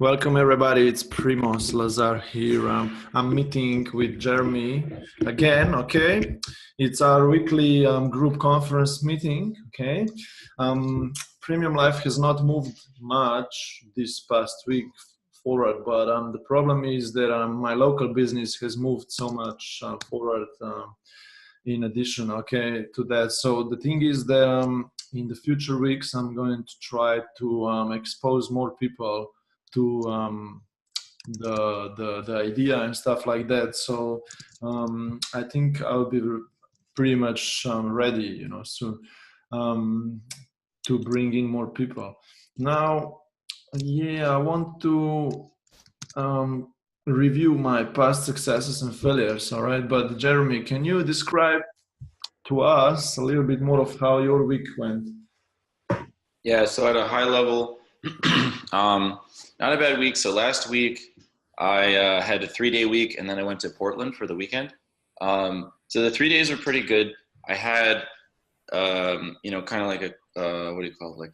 Welcome everybody, it's Primos Lazar here. I'm meeting with Jeremy again, okay? It's our weekly group conference meeting, okay? Premium Life has not moved much this past week forward, but the problem is that my local business has moved so much forward in addition, okay, to that. So the thing is that in the future weeks, I'm going to try to expose more people to the idea and stuff like that. So I think I'll be pretty much ready, soon to bring in more people. Now, yeah, I want to review my past successes and failures. All right, but Jeremy, can you describe to us a little bit more of how your week went? Yeah, so at a high level, not a bad week. So last week I had a 3-day week, and then I went to Portland for the weekend. So the 3 days were pretty good. I had, kind of like what do you call it?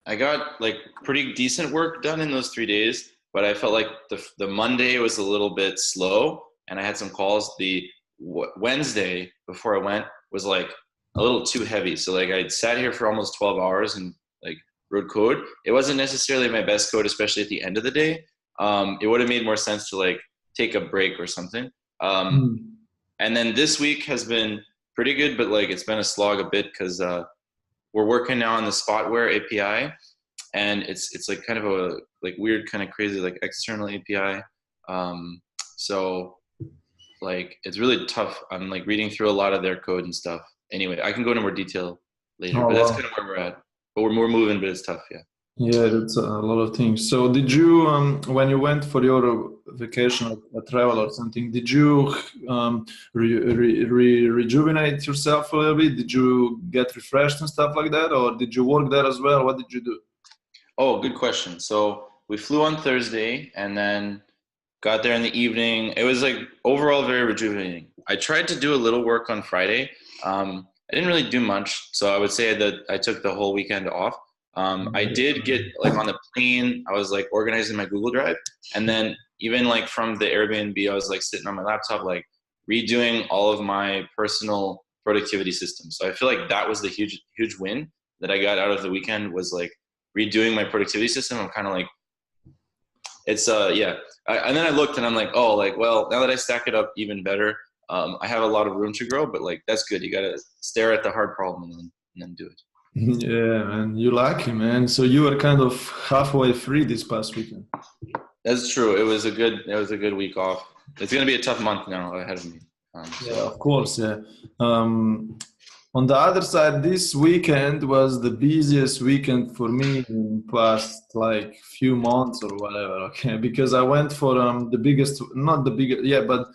I got like pretty decent work done in those 3 days, but I felt like the Monday was a little bit slow, and I had some calls. The Wednesday before I went was like a little too heavy. So like I'd sat here for almost 12 hours and like wrote code. It wasn't necessarily my best code, especially at the end of the day. It would have made more sense to like take a break or something. And then this week has been pretty good, but like it's been a slog a bit because we're working now on the Spotware API, and it's like kind of a like weird, kind of crazy, like external API. So like it's really tough. I'm like reading through a lot of their code and stuff. Anyway, I can go into more detail later, Oh, but that's wow. kind of where we're at. But we're moving, but it's tough, yeah. Yeah, that's a lot of things. So did you, when you went for your vacation or travel or something, did you rejuvenate yourself a little bit? Did you get refreshed and stuff like that? Or did you work there as well? What did you do? Oh, good question. So we flew on Thursday and then got there in the evening. It was like overall very rejuvenating. I tried to do a little work on Friday. I didn't really do much, so I would say that I took the whole weekend off. I did get like on the plane, I was like organizing my Google Drive, and then even like from the Airbnb, I was like sitting on my laptop, like redoing all of my personal productivity systems. So I feel like that was the huge win that I got out of the weekend, was like redoing my productivity system. I'm kind of like, it's yeah. And then I looked and I'm like, oh, like, well, now that I stack it up even better, I have a lot of room to grow, but like, that's good. You got to stare at the hard problem and then do it. Yeah, man, you lucky, man. So you were kind of halfway free this past weekend. That's true. It was a good week off. It's going to be a tough month now ahead of me. Yeah, So of course, yeah. On the other side, this weekend was the busiest weekend for me in past like few months or whatever, okay? Because I went for the biggest, not the biggest, yeah, but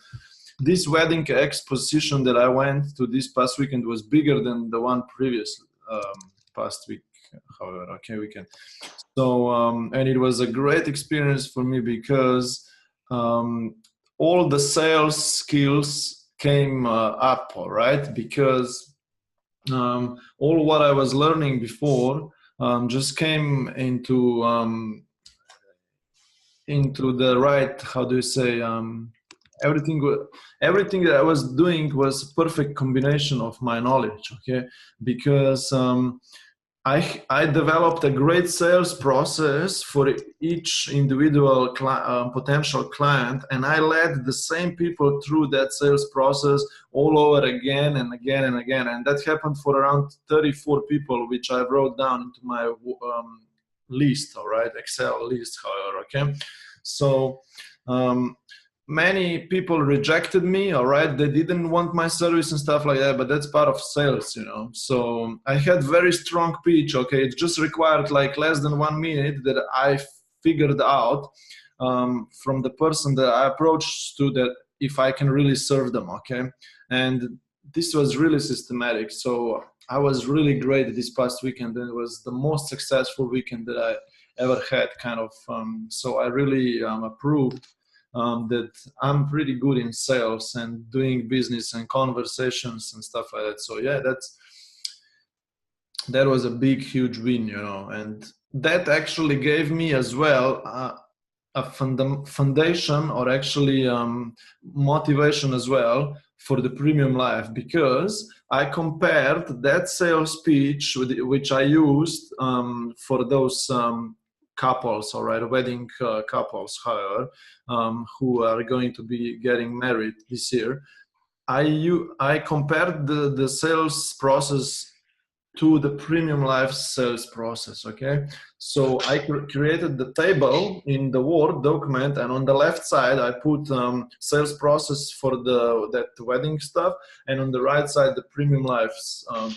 this wedding exposition that I went to this past weekend was bigger than the one previous past week, however, okay, weekend. So, and it was a great experience for me because all the sales skills came up, all right, because all what I was learning before just came into the right, how do you say, everything everything that I was doing was a perfect combination of my knowledge, okay, because I developed a great sales process for each individual potential client, and I led the same people through that sales process all over again and again and again. And that happened for around 34 people, which I wrote down into my list, all right, Excel list, however, okay. So many people rejected me, all right, they didn't want my service and stuff like that, but that's part of sales, so I had very strong pitch, okay. It just required like less than 1 minute that I figured out from the person that I approached to, that if I can really serve them, okay. And this was really systematic, so I was really great this past weekend, and it was the most successful weekend that I ever had, kind of. So I really approved that I'm pretty good in sales and doing business and conversations and stuff like that. So yeah, that was a big, huge win, and that actually gave me as well a foundation, or actually motivation as well for the premium life, because I compared that sales pitch which I used for those couples, all right, wedding couples, however, who are going to be getting married this year. I compared the sales process to the premium life sales process. Okay, so I created the table in the Word document, and on the left side I put sales process for that wedding stuff, and on the right side the premium life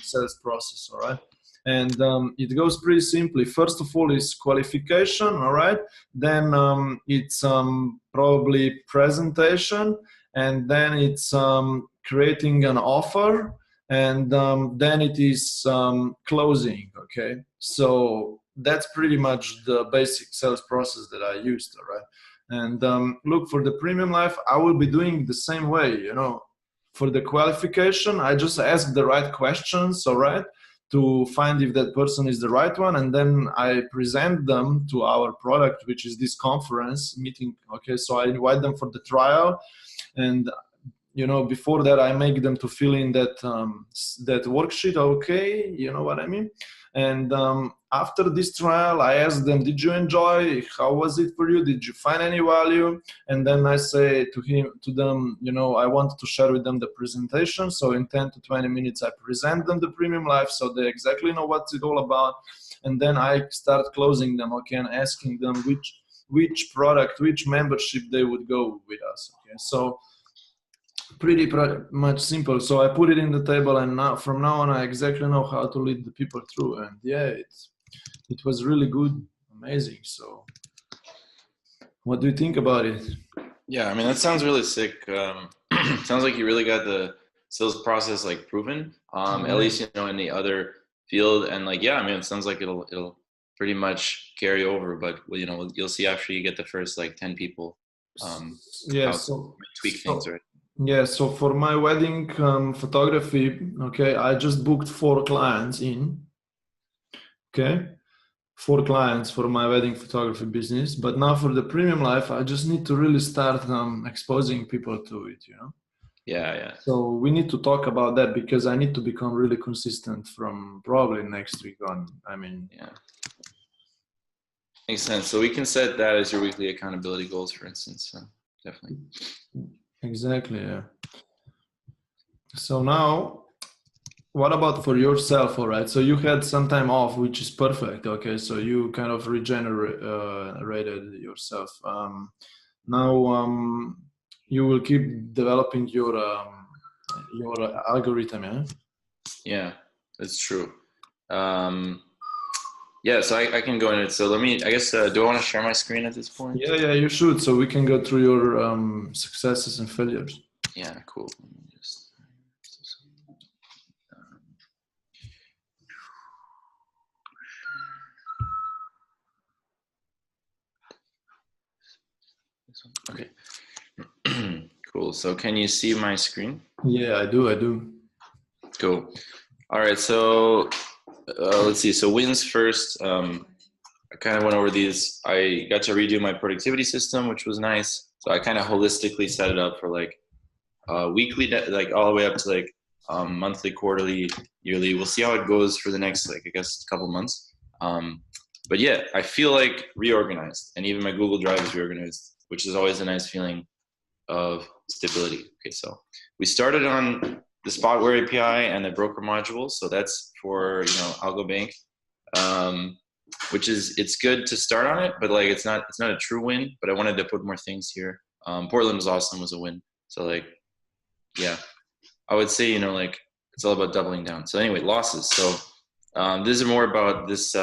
sales process. All right, and it goes pretty simply. First of all is qualification. All right, then it's probably presentation, and then it's creating an offer, and then it is closing. Okay, so that's pretty much the basic sales process that I used. All right, and look, for the premium life I will be doing the same way. For the qualification I just ask the right questions, all right, to find if that person is the right one, and then I present them to our product, which is this conference meeting. Okay, so I invite them for the trial, and before that I make them to fill in that worksheet. Okay, you know what I mean. And after this trial I ask them, did you enjoy? How was it for you? Did you find any value? And then I say to them, I want to share with them the presentation. So in 10 to 20 minutes I present them the premium life, so they exactly know what it's all about. And then I start closing them, okay, and asking them which product, which membership they would go with us. Okay, so pretty much simple. So I put it in the table, and now from now on I exactly know how to lead the people through. And yeah, it was really good, amazing. So what do you think about it? Yeah, I mean, that sounds really sick. Sounds like you really got the sales process like proven, at least in the other field. And like, yeah, I mean, it sounds like it'll pretty much carry over. But you'll see after you get the first like 10 people, Yeah, how so to tweak things, right? yeah, so for my wedding photography, okay, I just booked 4 clients in. Okay, 4 clients for my wedding photography business. But now for the premium life, I just need to really start exposing people to it. Yeah. So we need to talk about that, because I need to become really consistent from probably next week on. I mean, yeah, makes sense. So we can set that as your weekly accountability goals, for instance. So definitely. Exactly. Yeah. So now, what about for yourself? All right. So you had some time off, which is perfect. Okay. So you kind of regenerated yourself. Now you will keep developing your algorithm. Yeah. Yeah, that's true. Yeah, so I can go in it. So I guess, do I want to share my screen at this point? Yeah, you should. So we can go through your successes and failures. Yeah, cool. Okay. Cool. So can you see my screen? Yeah, I do. Cool. All right. So let's see. So wins first. I kind of went over these. I got to redo my productivity system, which was nice. So I kind of holistically set it up for like weekly, like all the way up to like monthly, quarterly, yearly. We'll see how it goes for the next, like, I guess, couple months. But yeah, I feel like reorganized, and even my Google Drive is reorganized, which is always a nice feeling of stability. Okay, so we started on the Spotware API and the broker module. So that's for AlgoBank, which it's good to start on it, but like it's not a true win. But I wanted to put more things here. Portland was awesome, was a win. So like, yeah, I would say like it's all about doubling down. So anyway, losses. So this is more about this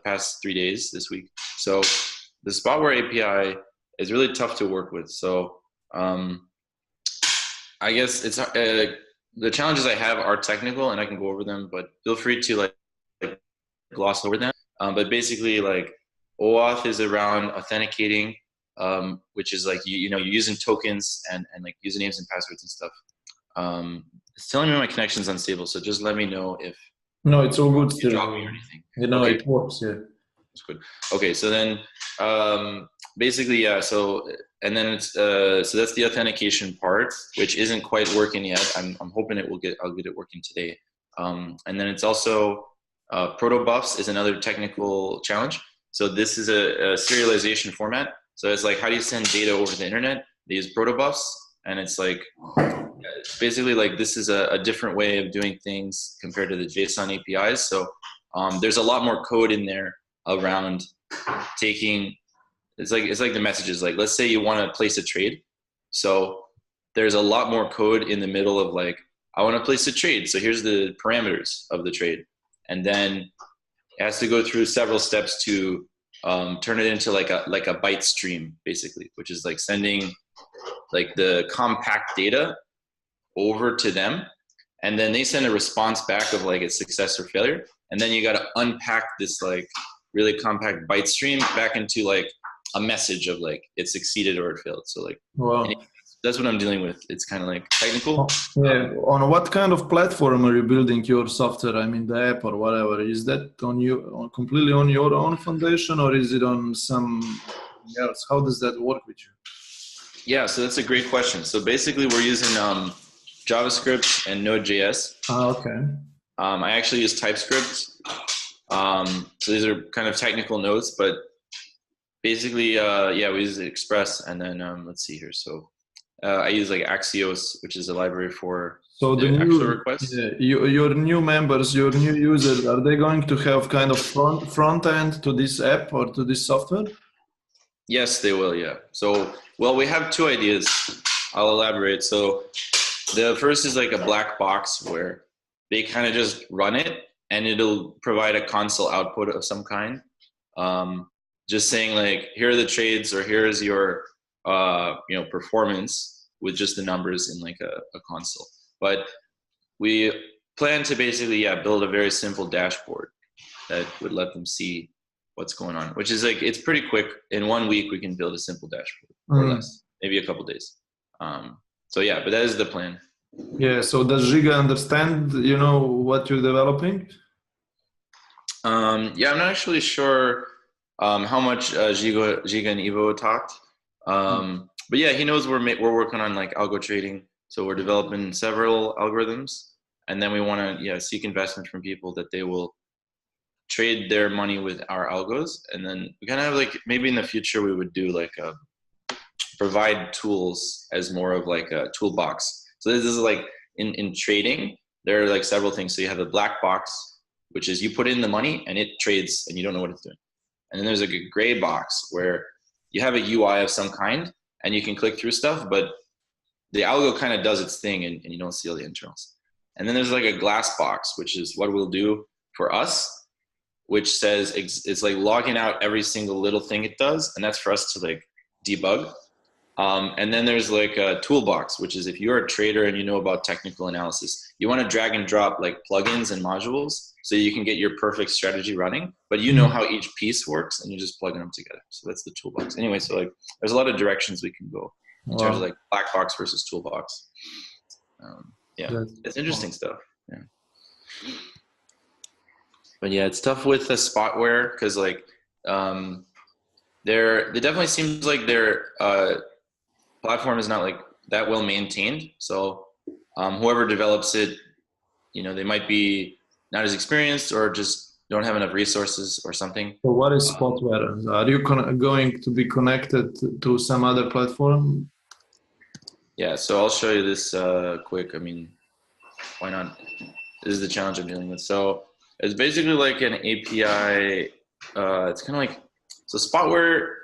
past 3 days this week. So the Spotware API is really tough to work with. So I guess it's the challenges I have are technical, and I can go over them, but feel free to like gloss over them. But basically, like OAuth is around authenticating, which is like you're using tokens and like usernames and passwords and stuff. It's telling me my connection's unstable, so just let me know if no, it's all good still. drop me or anything. Okay. It works. Yeah. That's good. Okay, so then basically, yeah. So and then it's so that's the authentication part, which isn't quite working yet. I'm hoping I'll get it working today. And then it's also proto buffs is another technical challenge. So this is a serialization format. So it's like, how do you send data over the internet? They use proto buffs, and it's like basically like this is a different way of doing things compared to the JSON APIs. So there's a lot more code in there around taking. It's like the messages. Like, let's say you want to place a trade, so there's a lot more code in the middle of like, I want to place a trade, so here's the parameters of the trade, and then it has to go through several steps to turn it into like a byte stream, basically, which is like sending like the compact data over to them, and then they send a response back of like its success or failure, and then you got to unpack this like really compact byte stream back into like a message of like it succeeded or it failed. So like, Wow. that's what I'm dealing with. It's kind of like technical. Yeah. On what kind of platform are you building your software? I mean, the app or whatever. Is that completely on your own foundation, or is it on some else? How does that work with you? Yeah, so that's a great question. So basically, we're using JavaScript and Node.js. Okay. I actually use TypeScript. So these are kind of technical notes, but basically, yeah, we use Express, and then let's see here. So I use like Axios, which is a library for So the actual new, requests. your new members, your new users, are they going to have kind of front end to this app or to this software? Yes, they will. Yeah. So, well, we have two ideas. I'll elaborate. So the first is like a black box where they kind of just run it, and it'll provide a console output of some kind. Just saying like, here are the trades, or here's your performance with just the numbers in like a console. But we plan to basically build a very simple dashboard that would let them see what's going on, which is like, it's pretty quick. In 1 week we can build a simple dashboard or less, maybe a couple days. So yeah, but that is the plan. Yeah, so does Giga understand, what you're developing? Yeah, I'm not actually sure how much Giga and Evo talked. But yeah, he knows we're working on like algo trading. So we're developing several algorithms, and then we want to seek investment from people that they will trade their money with our algos. And then we kind of have like, maybe in the future we would do like provide tools as more of like a toolbox. So this is like in trading, there are like several things. So you have a black box, which is you put in the money and it trades and you don't know what it's doing. And then there's like a gray box where you have a UI of some kind and you can click through stuff, but the algo kind of does its thing and you don't see all the internals. And then there's like a glass box, which is what we'll do for us, which says it's like logging out every single little thing it does. And that's for us to like debug. And then there's like a toolbox, which is if you're a trader and you know about technical analysis, you want to drag and drop like plugins and modules so you can get your perfect strategy running, but you know how each piece works and you're just plugging them together. So that's the toolbox. Anyway, so like there's a lot of directions we can go in terms of like black box versus toolbox. It's interesting stuff. Yeah. But yeah, it's tough with the spotware because like it definitely seems like their platform is not like that well maintained. So whoever develops it, they might be not as experienced or just don't have enough resources or something. So what is spotware? Are you going to be connected to some other platform? Yeah, so I'll show you this quick. I mean, why not? This is the challenge I'm dealing with. So it's basically like an API. It's kind of like, so Spotware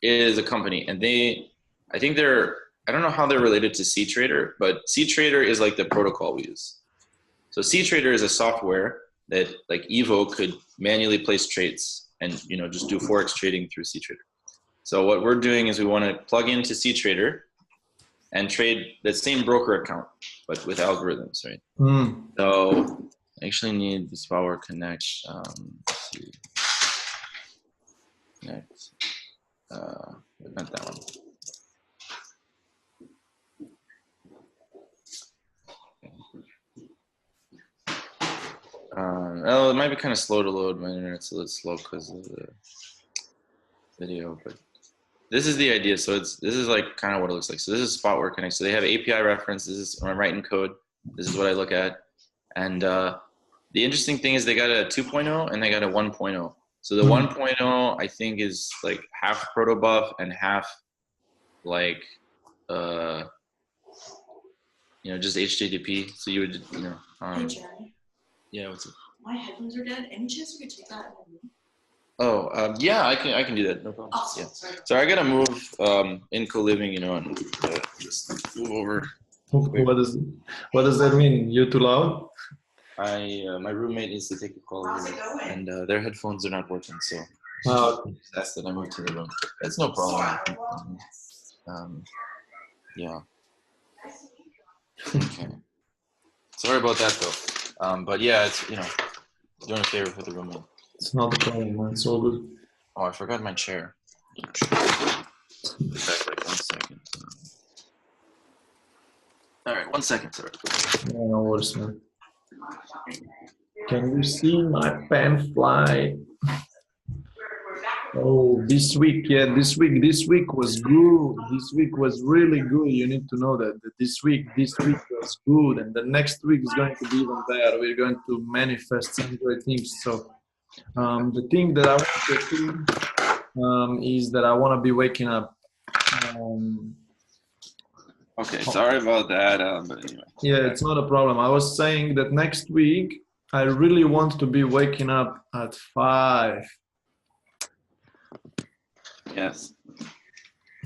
is a company, and I think I don't know how they're related to CTrader, but CTrader is like the protocol we use. So CTrader is a software that like Evo could manually place trades and just do Forex trading through CTrader. So what we're doing is we want to plug into CTrader and trade that same broker account, but with algorithms, right? So I actually need this Power Connect. Let's see. Connect. Not that one. Oh, it might be kind of slow to load. My internet's a little slow because of the video, but this is the idea. So this is like kind of what it looks like. So this is Spot Work Connect. So they have API reference. This is when I'm writing code. This is what I look at. And the interesting thing is they got a 2.0 and they got a 1.0. So the 1.0 I think is like half protobuf and half like just HTTP. So you would Hey Jeremy, yeah, what's it? my headphones are dead. Any chance we could take that? Yeah, I can do that. No problem. Oh, Yeah. sorry. So I gotta move in co-living, and just move over. What does that mean? You too loud? My roommate needs to take a call How's here, it going? and their headphones are not working, so Okay. just asked that I move to the room. That's no problem. Yeah. Okay. Sorry about that though. But yeah, it's doing a favor for the roommate. It's not a problem, man. It's all good. Oh, I forgot my chair. Be back like 1 second. All right, 1 second, sir. Yeah, no worries, man. Can you see my pen fly? Oh, this week was good. This week was really good. You need to know that this week was good, and the next week is going to be even better. We're going to manifest some great things. So, the thing that I want to do is that I want to be waking up. Okay, sorry about that. But anyway. Yeah, it's not a problem. I was saying that next week I really want to be waking up at 5. Yes.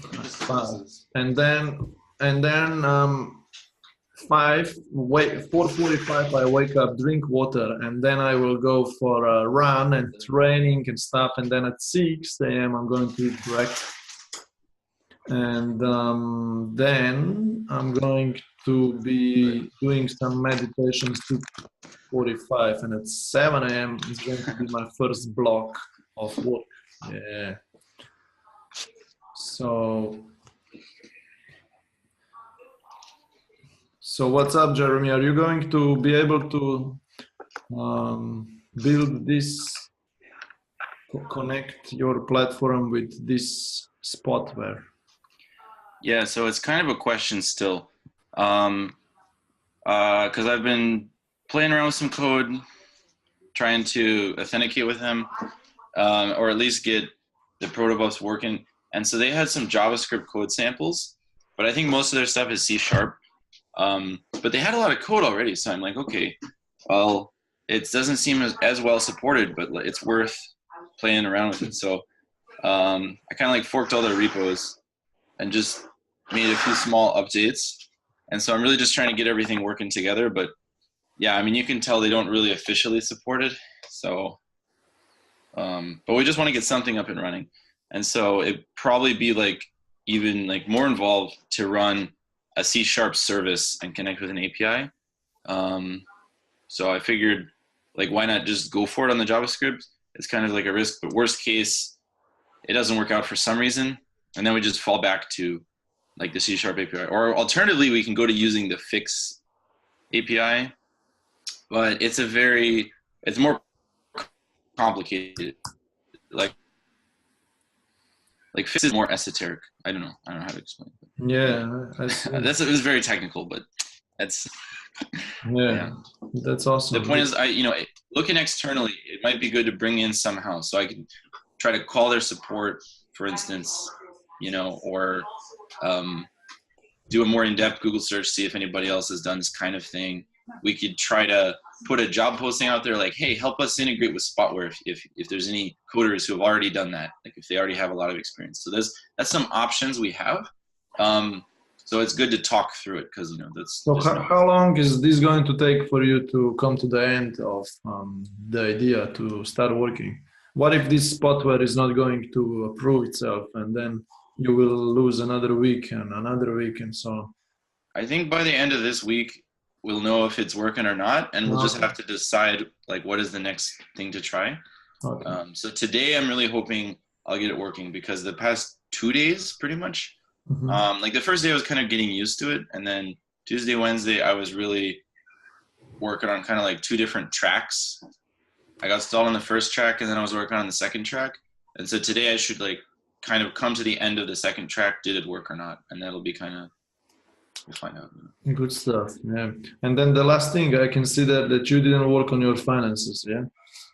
5. And then 4:45 I wake up, drink water, and then I will go for a run and training and stuff. And then at 6 a.m. I'm going to eat breakfast. And then I'm going to be doing some meditations to 45, and at 7 a.m. is going to be my first block of work. Yeah. So what's up, Jeremy? Are you going to be able to build this, connect your platform with this spotware? Yeah, so it's kind of a question still, because I've been playing around with some code, trying to authenticate with them, or at least get the protobufs working. And so they had some JavaScript code samples, but I think most of their stuff is C#. But they had a lot of code already, so I'm like, okay, well, it doesn't seem as well supported, but it's worth playing around with it. So I kind of like forked all their repos and just made a few small updates. And so I'm really just trying to get everything working together. But yeah, I mean, you can tell they don't really officially support it. So, but we just want to get something up and running. And so it'd probably be like even like more involved to run a C# service and connect with an API. So I figured, like, why not just go for it on the JavaScript? It's kind of like a risk, but worst case, it doesn't work out for some reason, and then we just fall back to like the C# API. Or alternatively, we can go to using the Fix API, but it's more complicated. Like Fix is more esoteric. I don't know how to explain it. Yeah, It was very technical, but that's that's awesome. The point is, looking externally, it might be good to bring in somehow, so I can try to call their support, for instance, or do a more in-depth Google search, see if anybody else has done this kind of thing. We could try to put a job posting out there like, hey, help us integrate with Spotware if there's any coders who have already done that, like if they already have a lot of experience. So that's some options we have. So it's good to talk through it because that's. So how long is this going to take for you to come to the end of the idea to start working? What if this spotware is not going to approve itself, and then you will lose another week and so on? I think by the end of this week, we'll know if it's working or not, and we'll just have to decide like what is the next thing to try. Okay. So today I'm really hoping I'll get it working because the past 2 days pretty much, like the first day I was kind of getting used to it, and then Tuesday, Wednesday I was really working on kind of like 2 different tracks. I got stalled on the first track, and then I was working on the second track. And so today I should like kind of come to the end of the second track. Did it work or not? And that'll be kind of, we'll find out. Good stuff. Yeah. And then the last thing, I can see that you didn't work on your finances. Yeah.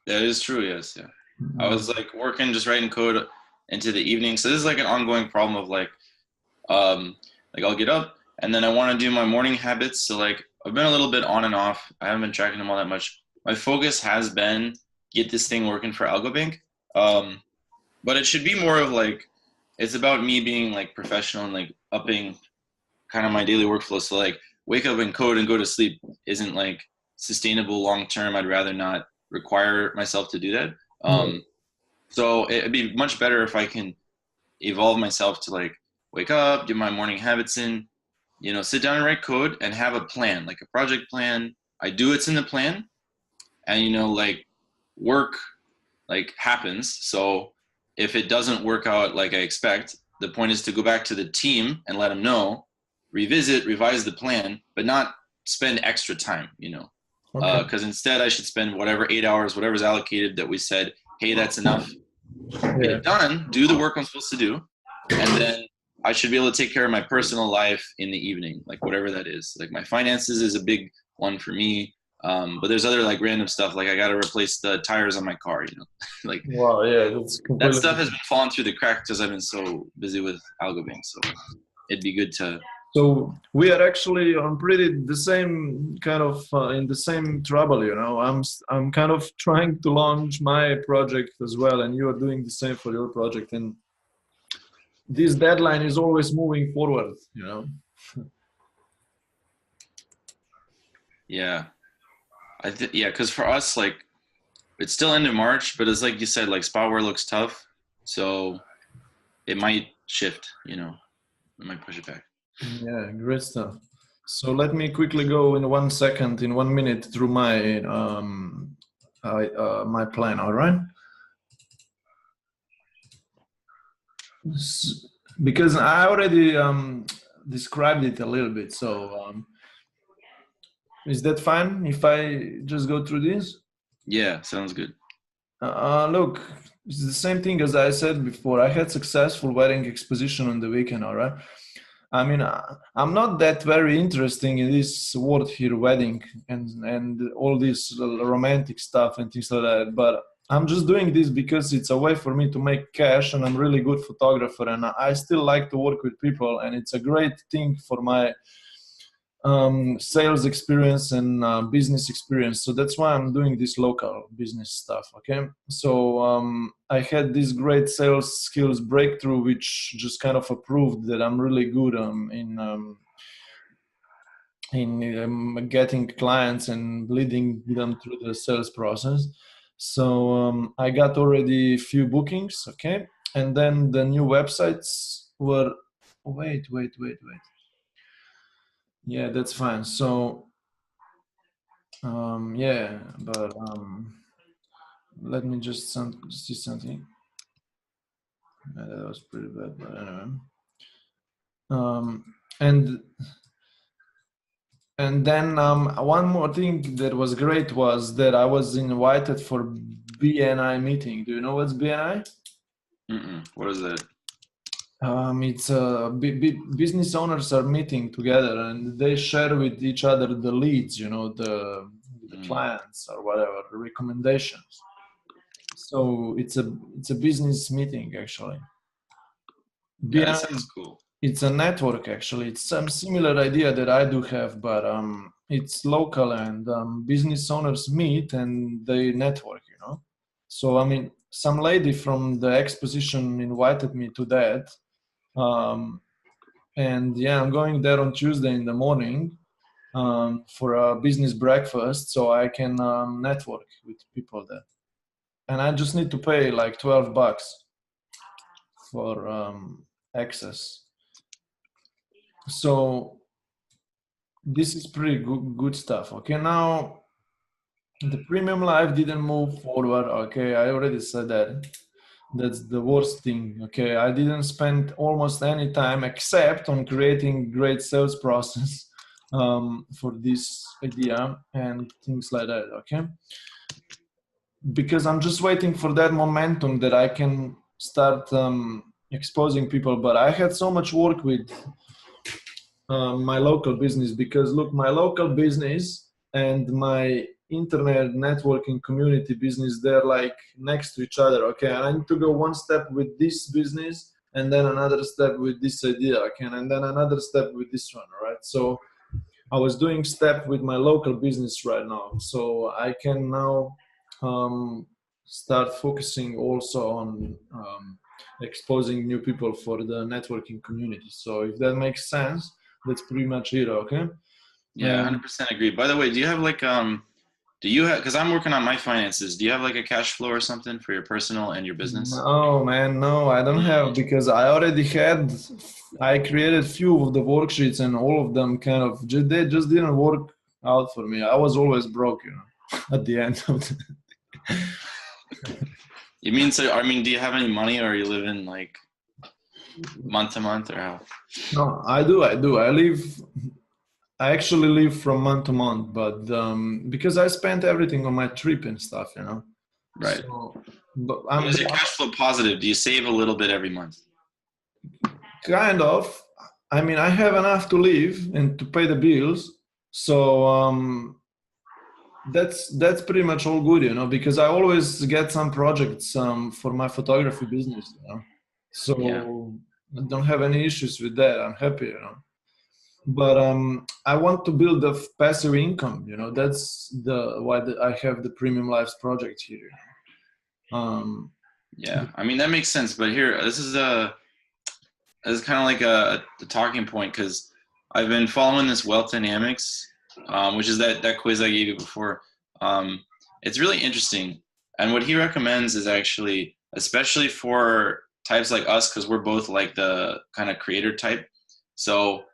That is true. Yes. Yeah. I was like working, just writing code into the evening. So this is like an ongoing problem of like I'll get up and then I want to do my morning habits. So like I've been a little bit on and off. I haven't been tracking them all that much. My focus has been get this thing working for AlgoBank. But it should be more of like, it's about me being like professional and like upping kind of my daily workflow. So like wake up and code and go to sleep isn't like sustainable long term. I'd rather not require myself to do that. So it'd be much better if I can evolve myself to like wake up, get my morning habits in, you know, sit down and write code and have a plan, like a project plan. I do what's in the plan, and you know, like work like happens. So if it doesn't work out like I expect, the point is to go back to the team and let them know, revisit, revise the plan, but not spend extra time, you know, because instead I should spend whatever 8 hours, whatever's allocated that we said, hey, that's enough. Get it done, do the work I'm supposed to do, and then I should be able to take care of my personal life in the evening, like whatever that is. Like my finances is a big one for me, but there's other like random stuff, like I got to replace the tires on my car, you know. Like wow, yeah, that's that stuff has been falling through the cracks because I've been so busy with AlgoBank. So it'd be good to. So we are actually on pretty the same kind of in the same trouble, you know. I'm kind of trying to launch my project as well, and you are doing the same for your project. And this deadline is always moving forward, you know. Yeah, yeah, because for us, like it's still end of March, but it's like you said, like Spotware looks tough, so it might shift, you know, it might push it back. Yeah, great stuff. So let me quickly go in 1 second, in 1 minute through my my plan. All right. Because I already described it a little bit. So is that fine if I just go through this? Yeah, sounds good. Look, it's the same thing as I said before. I had successful wedding exposition on the weekend. All right. I mean, I'm not that very interesting in this word here, wedding, and all this romantic stuff and things like that. But I'm just doing this because it's a way for me to make cash, and I'm really good photographer, and I still like to work with people, and it's a great thing for my sales experience and business experience. So that's why I'm doing this local business stuff. Okay. So I had this great sales skills breakthrough, which just kind of approved that I'm really good in getting clients and leading them through the sales process. So I got already a few bookings. Okay. And then the new websites were, wait. Yeah, that's fine. So, yeah, but let me just see something. Yeah, that was pretty bad, but anyway. And then one more thing that was great was that I was invited for BNI meeting. Do you know what's BNI? What is that? It's business owners are meeting together and they share with each other the leads, you know, the clients or whatever, the recommendations. So it's a business meeting actually. Yeah, that sounds cool. It's a network actually. It's some similar idea that I do have, but it's local and business owners meet and they network, you know. So I mean, some lady from the exposition invited me to that. And yeah, I'm going there on Tuesday in the morning for a business breakfast so I can network with people there. And I just need to pay like $12 for access. So this is pretty good stuff. Okay, now the premium live didn't move forward. Okay, I already said that. That's the worst thing. Okay, I didn't spend almost any time except on creating great sales process for this idea and things like that. Okay, because I'm just waiting for that momentum that I can start exposing people. But I had so much work with my local business, because look, my local business and my internet networking community business, they're like next to each other. Okay, and I need to go one step with this business and then another step with this idea, okay, and then another step with this one, right? So I was doing step with my local business right now, so I can now start focusing also on exposing new people for the networking community. So if that makes sense, that's pretty much it. Okay. Yeah, 100% agree. By the way, do you have like do you have, because I'm working on my finances, do you have like a cash flow or something for your personal and your business? No, man, no, I don't have, because I already had, I created few of the worksheets and all of them kind of, they just didn't work out for me. I was always broke, you know, at the end of the. You mean, so, I mean, do you have any money, or are you living like month to month, or how? No, I do. I actually live from month to month, but because I spent everything on my trip and stuff, you know. Right. So, but Is your cash flow positive? Do you save a little bit every month? kind of. I mean, I have enough to live and to pay the bills, so that's pretty much all good, you know. Because I always get some projects for my photography business, you know. Yeah. So I don't have any issues with that. I'm happy, you know. But I want to build a passive income, you know. That's I have the Premium Lives project here. Yeah, I mean that makes sense. But here, this is kind of like the talking point, because I've been following this wealth dynamics, which is that quiz I gave you before. It's really interesting, and what he recommends is actually, especially for types like us, because we're both like the kind of creator type. So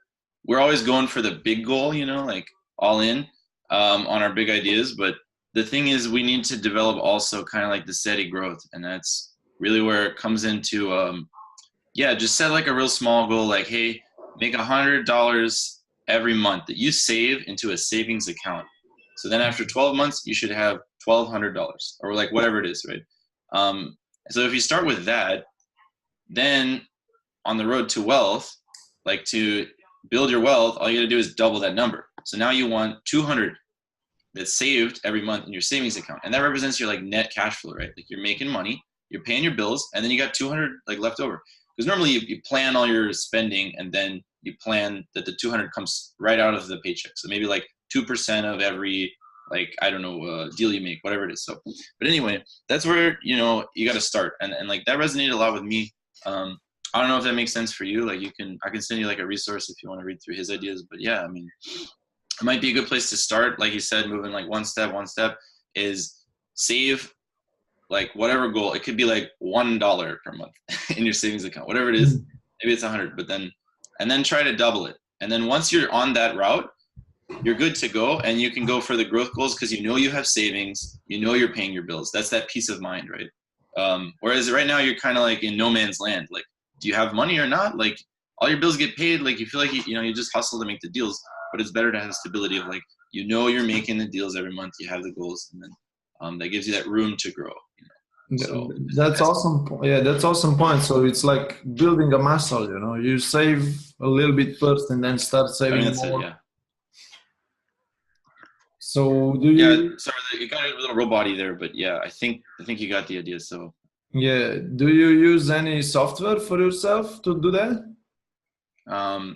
we're always going for the big goal, you know, like all in on our big ideas. But the thing is, we need to develop also kind of like the steady growth, and that's really where it comes into. Yeah, just set like a real small goal, like, hey, make $100 every month that you save into a savings account. So then after 12 months, you should have $1,200, or like whatever it is, right? So if you start with that, then on the road to wealth, like to build your wealth, all you gotta do is double that number. So now you want 200 that's saved every month in your savings account. And that represents your like net cash flow, right? Like you're making money, you're paying your bills, and then you got 200 like left over. Because normally you plan all your spending, and then you plan that the 200 comes right out of the paycheck. So maybe like 2% of every, like, I don't know, deal you make, whatever it is. So, but anyway, that's where, you know, you got to start. And like that resonated a lot with me. I don't know if that makes sense for you. Like I can send you like a resource if you want to read through his ideas. But yeah, I mean, it might be a good place to start. Like you said, moving like one step is save like whatever goal. It could be like $1 per month in your savings account, whatever it is. Maybe it's 100, but then try to double it. And then once you're on that route, you're good to go, and you can go for the growth goals because you know you have savings, you know you're paying your bills. That's that peace of mind, right? Whereas right now you're kind of like in no man's land. Like, do you have money or not? Like, all your bills get paid. Like, you feel like you know you just hustle to make the deals. But it's better to have stability of like, you know, you're making the deals every month. You have the goals, and then that gives you that room to grow. You know, so that's awesome. Yeah, that's awesome point. So it's like building a muscle. You know, you save a little bit first, and then start saving that's more. it, yeah. So do Yeah, you? sorry, you got a little robot there, but yeah, I think you got the idea. So Yeah, do you use any software for yourself to do that?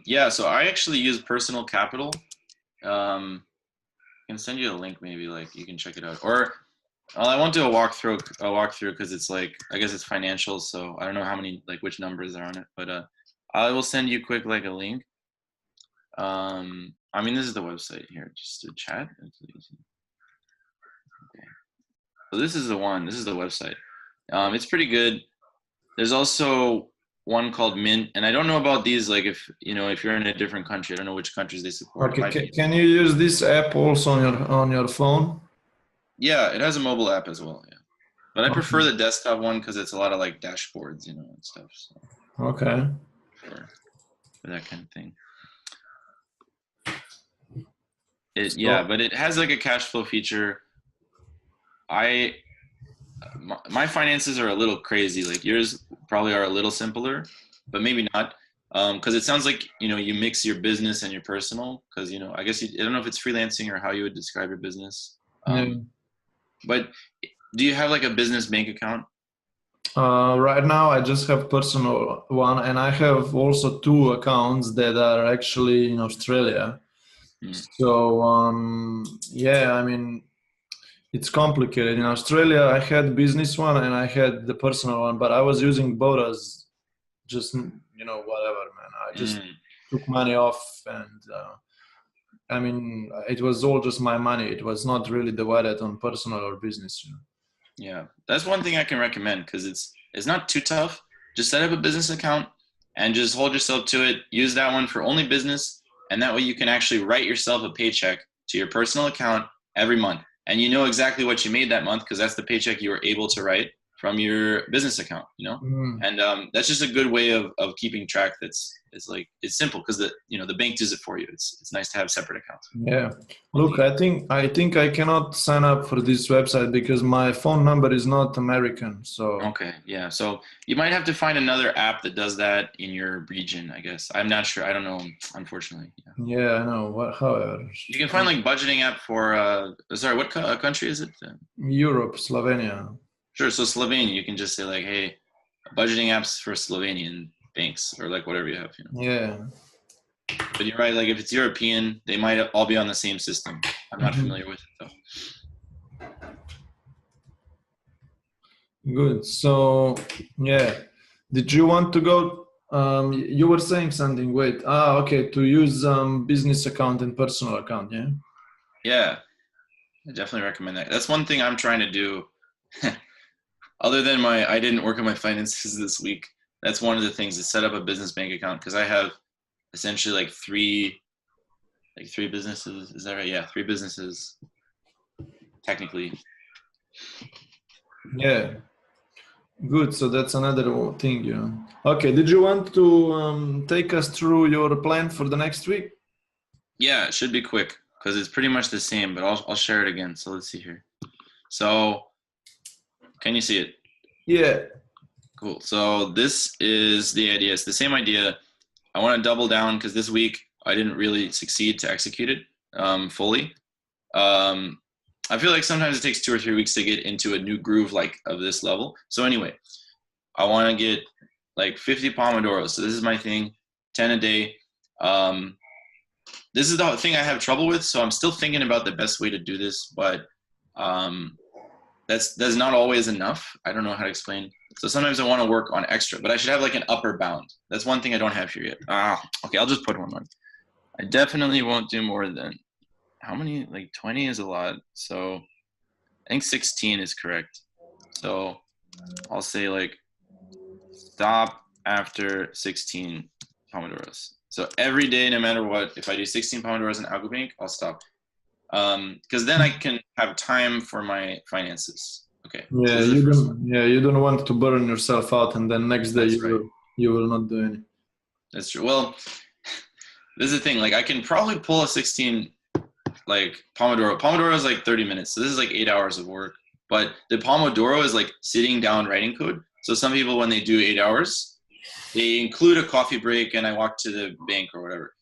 yeah, so I actually use Personal Capital. I can send you a link, maybe like you can check it out. Or I won't do a walkthrough because it's like, I guess it's financial, so I don't know how many, like which numbers are on it, but I will send you quick like a link. I mean, this is the website here, just to chat. Okay. So this is the one. This is the website. It's pretty good. There's also one called Mint, and I don't know about these. Like, if you're in a different country, I don't know which countries they support. Okay, can you use this app also on your phone? Yeah, it has a mobile app as well. Yeah, but I prefer the desktop one because it's a lot of like dashboards, you know, and stuff. So, okay. for that kind of thing. Yeah, but it has like a cash flow feature. my finances are a little crazy. Like yours probably are a little simpler, but maybe not. Because it sounds like you mix your business and your personal. Because I guess I don't know if it's freelancing or how you would describe your business. Yeah. But do you have like a business bank account? Right now, I just have personal one, and I have also two accounts that are actually in Australia. Mm. So yeah, I mean, it's complicated. In Australia, I had business one and I had the personal one, but I was using both as just whatever, man. I just took money off, and I mean, it was all just my money. It was not really divided on personal or business. Yeah, that's one thing I can recommend because it's not too tough. Just set up a business account and just hold yourself to it. Use that one for only business, and that way you can actually write yourself a paycheck to your personal account every month, and you know exactly what you made that month because that's the paycheck you were able to write from your business account. And that's just a good way of keeping track. It's simple because the bank does it for you. It's nice to have separate accounts. Yeah. Look, I think I cannot sign up for this website because my phone number is not American. So okay, yeah. So you might have to find another app that does that in your region, I guess. I'm not sure. I don't know, unfortunately. Yeah, I know. However, you can find like budgeting app for sorry, what country is it? Europe, Slovenia. Sure. So Slovenia, you can just say like, hey, budgeting apps for Slovenian banks or like whatever you have. Yeah. But you're right. Like if it's European, they might all be on the same system. I'm not familiar with it though. Good. So yeah, did you want to go? You were saying something. Wait. Okay. To use business account and personal account. Yeah. Yeah, I definitely recommend that. That's one thing I'm trying to do. Other than I didn't work on my finances this week. That's one of the things, is set up a business bank account because I have essentially like three businesses. Is that right? Yeah, 3 businesses technically. Yeah. Good. So that's another thing. Okay. Did you want to take us through your plan for the next week? Yeah, it should be quick because it's pretty much the same, but I'll share it again. So let's see here. So can you see it? Yeah. Cool. So this is the idea. It's the same idea. I want to double down because this week I didn't really succeed to execute it fully. I feel like sometimes it takes 2 or 3 weeks to get into a new groove like of this level. So anyway, I want to get like 50 Pomodoros. So this is my thing, 10 a day. This is the thing I have trouble with. So I'm still thinking about the best way to do this, but that's not always enough. I don't know how to explain. So sometimes I want to work on extra, but I should have like an upper bound. That's one thing I don't have here yet. Okay, I'll just put one on. I definitely won't do more than, how many? Like 20 is a lot. So I think 16 is correct. So I'll say like stop after 16 Pomodoros. So every day, no matter what, if I do 16 Pomodoros in AlgoBank, I'll stop. Because then I can have time for my finances. Okay. Yeah, so you don't want to burn yourself out, and then next day you will not do any. That's true. Well, this is the thing. Like I can probably pull a 16 like Pomodoro. Pomodoro is like 30 minutes. So this is like 8 hours of work. But the Pomodoro is like sitting down writing code. So some people, when they do 8 hours, they include a coffee break and I walk to the bank or whatever.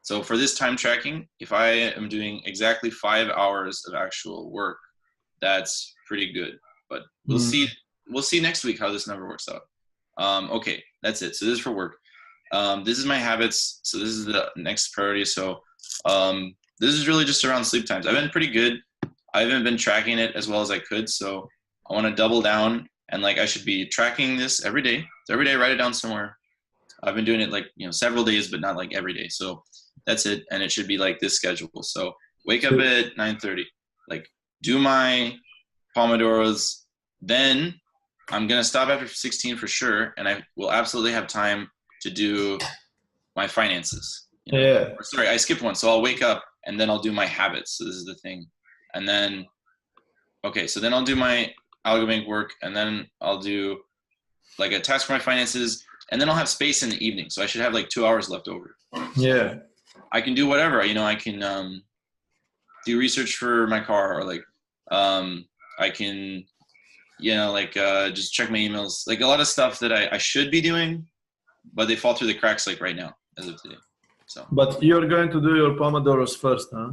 So for this time tracking, if I am doing exactly 5 hours of actual work, that's pretty good. But we'll see. We'll see next week how this number works out. Okay, that's it. So this is for work. This is my habits. So this is the next priority. So this is really just around sleep times. I've been pretty good. I haven't been tracking it as well as I could. So I want to double down, and like I should be tracking this every day. So every day, write it down somewhere. I've been doing it like several days, but not like every day. So that's it, and it should be like this schedule. So wake up at 9:30. Like do my Pomodoros. Then I'm gonna stop after 16 for sure, and I will absolutely have time to do my finances. Yeah. Sorry, I skipped one. So I'll wake up and then I'll do my habits. So this is the thing. And then, okay, so then I'll do my AlgoBank work, and then I'll do like a task for my finances, and then I'll have space in the evening. So I should have like 2 hours left over. Yeah. I can do whatever, I can do research for my car, or like I can like just check my emails, like a lot of stuff that I should be doing, but they fall through the cracks like right now as of today. So. But you're going to do your Pomodoros first, huh?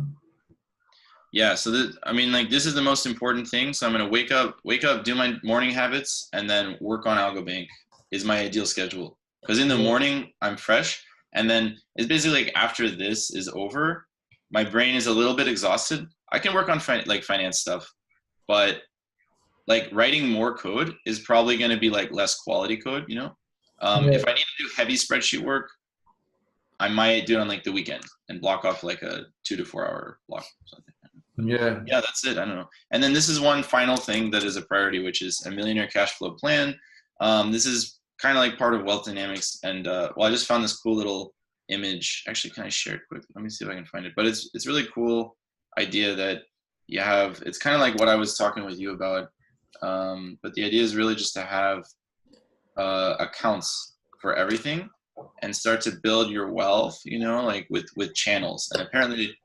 Yeah. So this is the most important thing. So I'm going to wake up, do my morning habits, and then work on AlgoBank is my ideal schedule. Because in the morning I'm fresh, and then it's basically like after this is over, my brain is a little bit exhausted. I can work on finance stuff, but like writing more code is probably going to be like less quality code, If I need to do heavy spreadsheet work, I might do it on like the weekend and block off like a 2 to 4 hour block or something. Yeah, that's it. I don't know. And then this is one final thing that is a priority, which is a millionaire cash flow plan. This is kind of like part of Wealth Dynamics. And I just found this cool little image. Actually, can I share it quick? Let me see if I can find it. But it's really cool idea that you have. It's kind of like what I was talking with you about. But the idea is really just to have accounts for everything and start to build your wealth, like with channels. And apparently,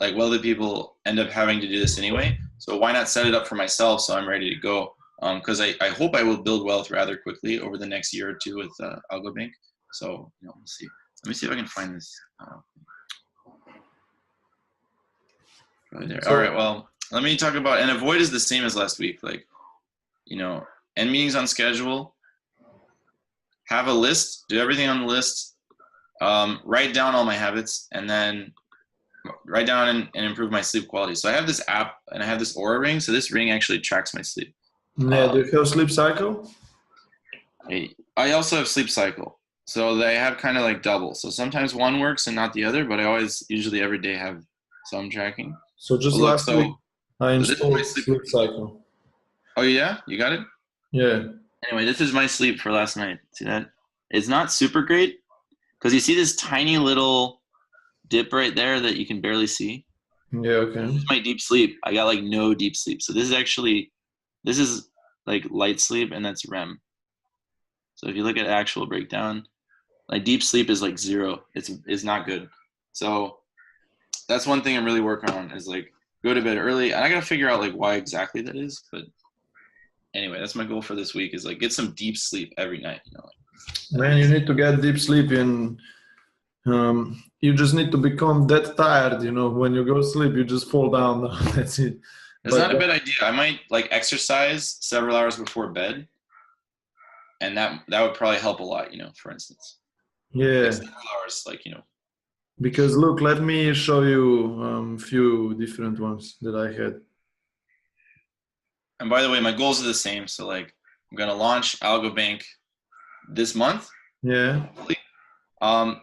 like wealthy people end up having to do this anyway. So why not set it up for myself so I'm ready to go? Because I hope I will build wealth rather quickly over the next year or two with AlgoBank. So we'll see. Let me see if I can find this. Right there. All right. Well, let me talk about, and avoid is the same as last week. Like, end meetings on schedule. Have a list. Do everything on the list. Write down all my habits, and then write down and improve my sleep quality. So I have this app and I have this Aura ring. So this ring actually tracks my sleep. Yeah, do you have sleep cycle? I also have sleep cycle. So they have kind of like double. So sometimes one works and not the other, but I usually every day have some tracking. So just last week I installed sleep cycle. Oh yeah? You got it? Yeah. Anyway, this is my sleep for last night. See that? It's not super great because you see this tiny little dip right there that you can barely see. Yeah, okay. This is my deep sleep. I got like no deep sleep. So this is like light sleep, and that's REM. So if you look at actual breakdown, like deep sleep is like 0. It's not good. So that's one thing I'm really working on is like go to bed early. And I got to figure out like why exactly that is. But anyway, that's my goal for this week is like get some deep sleep every night. Man, you need to get deep sleep in. You just need to become that tired, when you go to sleep, you just fall down. That's it. It's not a bad idea. I might like exercise several hours before bed, and that would probably help a lot, for instance. Yeah. Like several hours, Because look, let me show you few different ones that I had. And by the way, my goals are the same. So like I'm gonna launch AlgoBank this month. Yeah.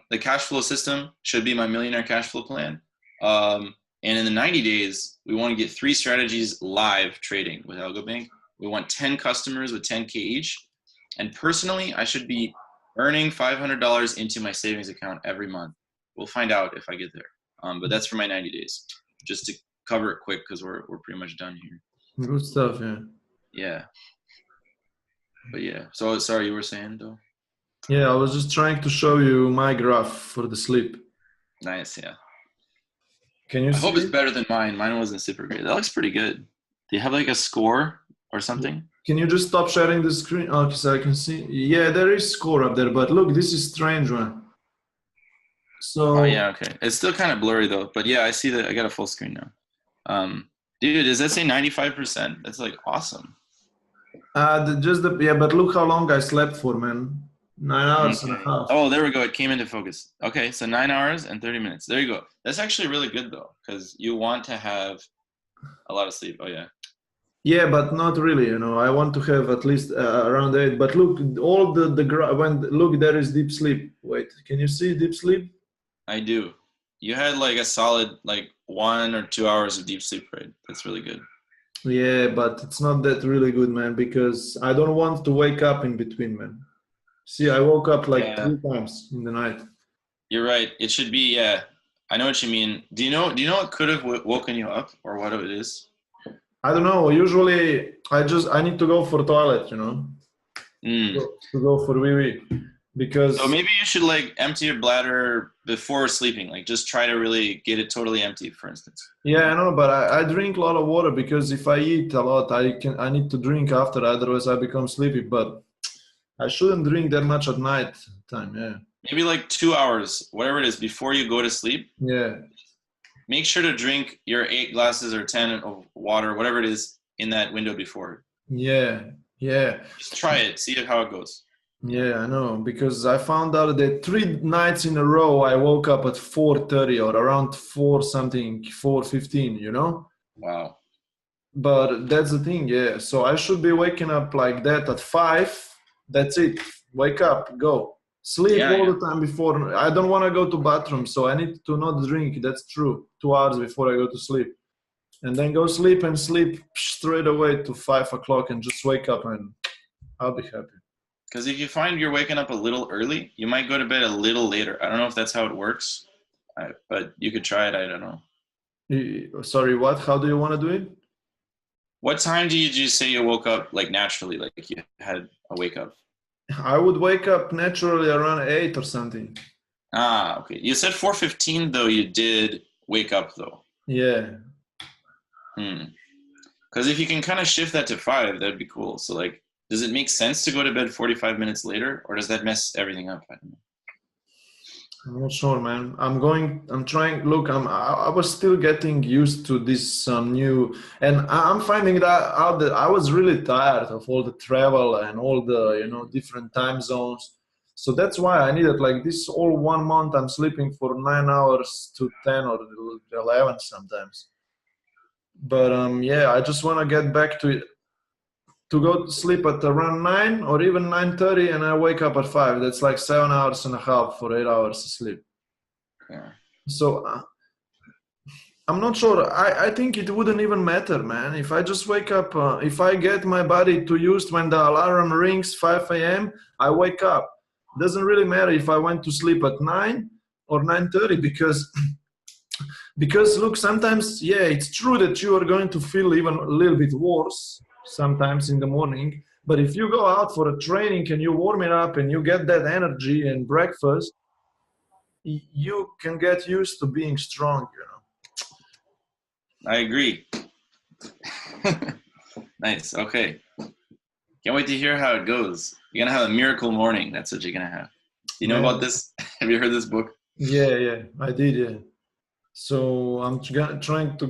The cash flow system should be my millionaire cash flow plan. And in the 90 days, we want to get 3 strategies live trading with AlgoBank. We want 10 customers with 10K each. And personally, I should be earning $500 into my savings account every month. We'll find out if I get there. But that's for my 90 days. Just to cover it quick because we're pretty much done here. Good stuff, yeah. Yeah. But yeah. So sorry, you were saying though? Yeah, I was just trying to show you my graph for the sleep. Nice, yeah. Can you see? I hope it's better than mine. Mine wasn't super great. That looks pretty good. Do you have like a score or something? Can you just stop sharing the screen? Oh, so I can see. Yeah, there is score up there, but look, this is strange one. So. Oh yeah, okay. It's still kind of blurry though, but yeah, I see that. I got a full screen now. Dude, does that say 95%? That's like awesome. Yeah, but look how long I slept for, man. 9 hours and a half. Oh, there we go. It came into focus. Okay, so 9 hours and 30 minutes. There you go. That's actually really good though, because you want to have a lot of sleep. Oh yeah. Yeah, but not really. I want to have at least around 8. But look, all look, there is deep sleep. Wait, can you see deep sleep? I do. You had like a solid 1 or 2 hours of deep sleep, right? That's really good. Yeah, but it's not that really good, man, because I don't want to wake up in between, man. See, I woke up 3 times in the night. You're right. It should be, yeah. I know what you mean. Do you know what could have woken you up or what it is? I don't know. Usually I need to go for toilet, to go for wee-wee. because So maybe you should like empty your bladder before sleeping. Like just try to really get it totally empty, for instance. yeah, I know, but I drink a lot of water because if I eat a lot, I need to drink after, otherwise I become sleepy. But I shouldn't drink that much at night time. Yeah, Maybe like 2 hours, whatever it is, before you go to sleep. yeah, Make sure to drink your 8 glasses or 10 of water, whatever it is, in that window before. yeah, yeah. Just try it, see how it goes. Yeah, I know, because I found out that 3 nights in a row I woke up at 4:30 or around 4 something, 4:15, you know? Wow. But that's the thing, yeah. So I should be waking up like that at 5. That's it. Wake up, go. Sleep Yeah, all yeah. the time before. I don't want to go to bathroom, so I need to not drink. That's true. 2 hours before I go to sleep. And then go sleep and sleep straight away to 5 o'clock and just wake up and I'll be happy. Because if you find you're waking up a little early, you might go to bed a little later. I don't know if that's how it works, but you could try it. I don't know. Sorry, what? How do you want to do it? What time do you say you woke up like naturally, like you had a wake up? I would wake up naturally around 8 or something. Ah, okay. You said 4:15 though. You did wake up though. Yeah. Because if you can kind of shift that to 5, that'd be cool. So like, does it make sense to go to bed 45 minutes later, or does that mess everything up? I don't know. I'm not sure, man. I'm trying. Look, I was still getting used to this new, and I'm finding that out that I was really tired of all the travel and all the, different time zones. So that's why I needed like this all 1 month. I'm sleeping for 9 hours to 10 or 11 sometimes. But yeah, I just want to get back to it, to go to sleep at around 9 or even 9:30, and I wake up at 5. That's like 7 hours and a half for 8 hours of sleep. Yeah. So I'm not sure. I think it wouldn't even matter, man. If I just wake up, if I get my body to use when the alarm rings 5 a.m., I wake up. Doesn't really matter if I went to sleep at 9 or 9:30 because look, sometimes, yeah, it's true that you are going to feel even a little bit worse sometimes in the morning. But if you go out for a training and you warm it up and you get that energy and breakfast, you can get used to being strong, I agree. Nice. Okay. Can't wait to hear how it goes. You're gonna have a miracle morning. That's what you're gonna have. You know about this? Have you heard this book? Yeah, I did, yeah. So I'm trying to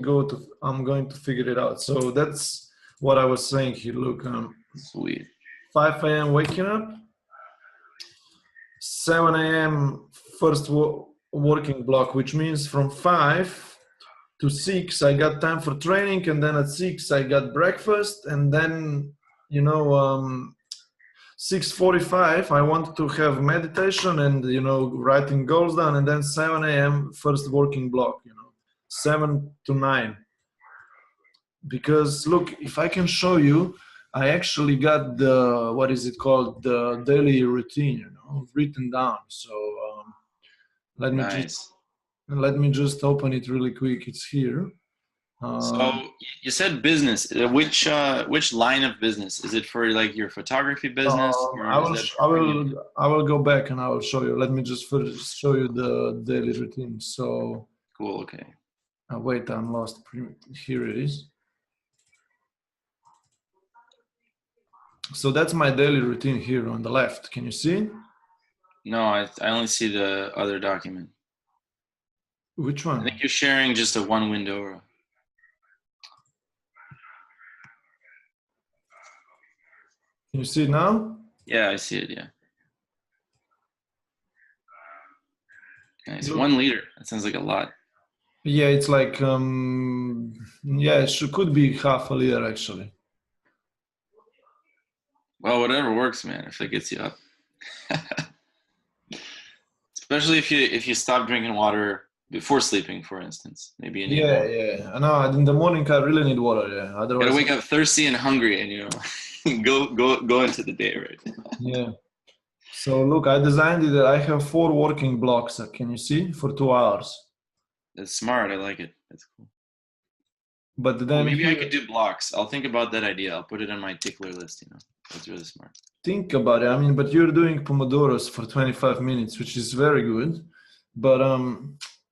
I'm going to figure it out. So that's what I was saying here. Look, Sweet. 5 a.m. waking up, 7 a.m. first working block, which means from 5 to 6 I got time for training, and then at 6 I got breakfast, and then 6:45 I wanted to have meditation and writing goals down, and then 7 a.m. first working block, 7 to 9. Because look, if I can show you, I actually got the, what is it called, the daily routine, written down. So let me just open it really quick. It's here. So you said business. Which line of business is it for? Like your photography business? Or I will go back and I will show you. Let me just first show you the daily routine. So cool. Okay. Wait, I'm lost. Here it is. So that's my daily routine here on the left. Can you see? No, I only see the other document. Which one? I think you're sharing just a one window. Can you see it now? Yeah, I see it. Yeah. Nice. 1 liter. That sounds like a lot. Yeah, it's like yeah, could be half a liter actually. Well, whatever works, man. If it gets you up. Especially if you stop drinking water before sleeping, for instance. Maybe you need more. Yeah. I know. In the morning, I really need water. Yeah. Otherwise, you gotta wake up thirsty and hungry, and go into the day, right? Yeah. So look, I designed it that I have 4 working blocks. Can you see? For 2 hours. That's smart. I like it. That's cool. But Well, then maybe I here, could do blocks. I'll think about that idea. I'll put it on my tickler list. That's really smart. think about it. I mean, but you're doing pomodoros for 25 minutes, which is very good. But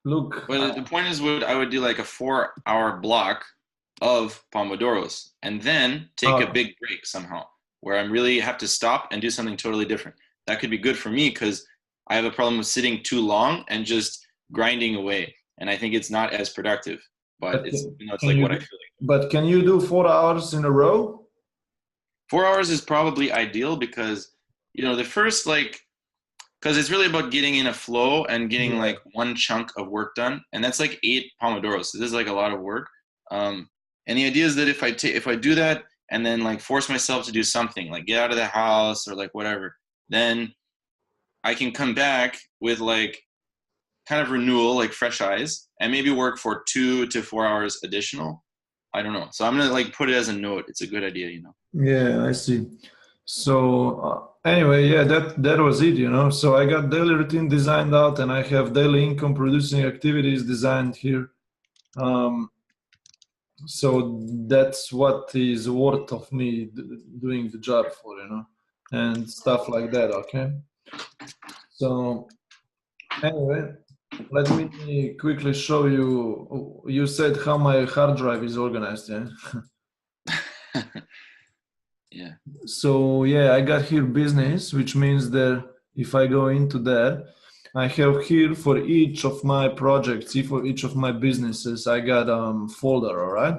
look, But the point is, I would do like a 4-hour block of pomodoros, and then take a big break somehow, where I really have to stop and do something totally different. That could be good for me because I have a problem with sitting too long and just grinding away, and I think it's not as productive. But it's it's like what I feel like. But can you do 4 hours in a row? 4 hours is probably ideal because the first because it's really about getting in a flow and getting like one chunk of work done, and that's like 8 pomodoros. So this is like a lot of work. And the idea is that if I do that and then like force myself to do something, like get out of the house or like whatever, then I can come back with like kind of renewal, like fresh eyes, and maybe work for 2 to 4 hours additional. I don't know. So I'm gonna like put it as a note. It's a good idea. Yeah, I see. So anyway, yeah, that was it, So I got daily routine designed out, and I have daily income producing activities designed here. So that's what is worth of me doing the job for, and stuff like that. Okay. So anyway, let me quickly show you. You said how my hard drive is organized, yeah? Yeah. So yeah, I got here business, which means that if I go into that, I have here for each of my projects, for each of my businesses, I got folder, all right?